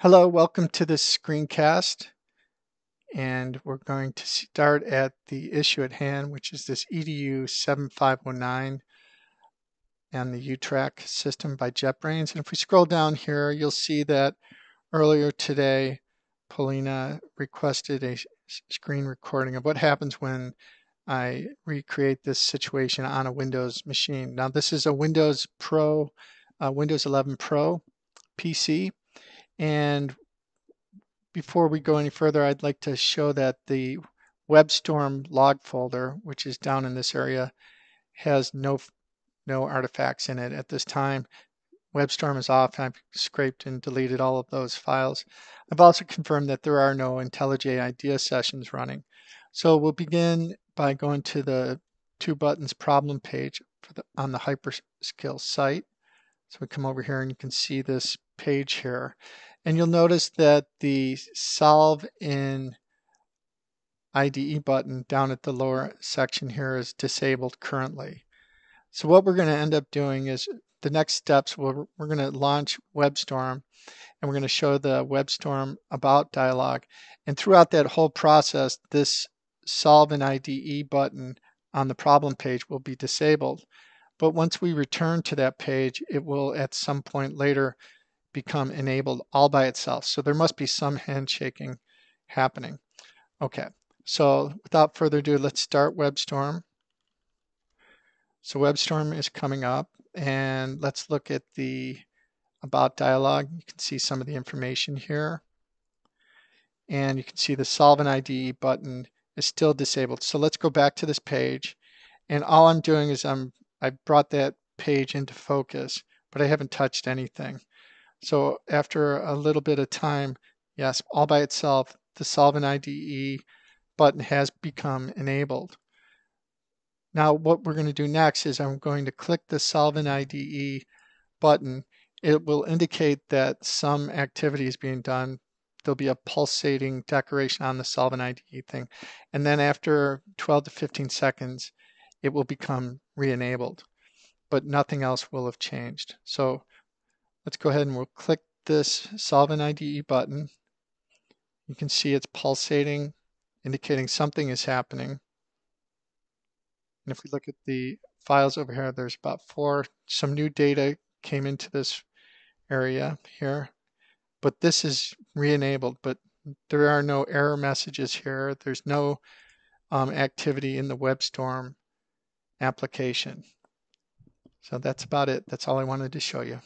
Hello, welcome to this screencast, and we're going to start at the issue at hand, which is this EDU 7509 and the U-Track system by JetBrains. And if we scroll down here, you'll see that earlier today, Polina requested a screen recording of what happens when I recreate this situation on a Windows machine. Now, this is a Windows 11 Pro PC, and before we go any further, I'd like to show that the WebStorm log folder, which is down in this area, has no artifacts in it at this time. WebStorm is off. I've scraped and deleted all of those files. I've also confirmed that there are no IntelliJ IDEA sessions running. So we'll begin by going to the two buttons problem page on the Hyperskill site. So we come over here and you can see this page here. And you'll notice that the Solve in IDE button down at the lower section here is disabled currently. So what we're going to end up doing is the next steps, we're going to launch WebStorm, and we're going to show the WebStorm About dialog. And throughout that whole process, this Solve in IDE button on the problem page will be disabled. But once we return to that page, it will at some point later become enabled all by itself. So there must be some handshaking happening. Okay, so without further ado, let's start WebStorm. So WebStorm is coming up, and let's look at the About dialog. You can see some of the information here. And you can see the Solve in IDE button is still disabled. So let's go back to this page. And all I'm doing is I brought that page into focus, but I haven't touched anything. So after a little bit of time, yes, all by itself, the Solve in IDE button has become enabled. Now what we're going to do next is I'm going to click the Solve in IDE button. It will indicate that some activity is being done. There'll be a pulsating decoration on the Solve in IDE thing. And then after 12 to 15 seconds, it will become re-enabled, but nothing else will have changed. So let's go ahead and we'll click this Solve in IDE button. You can see it's pulsating, indicating something is happening. And if we look at the files over here, there's about 4. Some new data came into this area here, but this is re-enabled, but there are no error messages here. There's no activity in the WebStorm application. So that's about it. That's all I wanted to show you.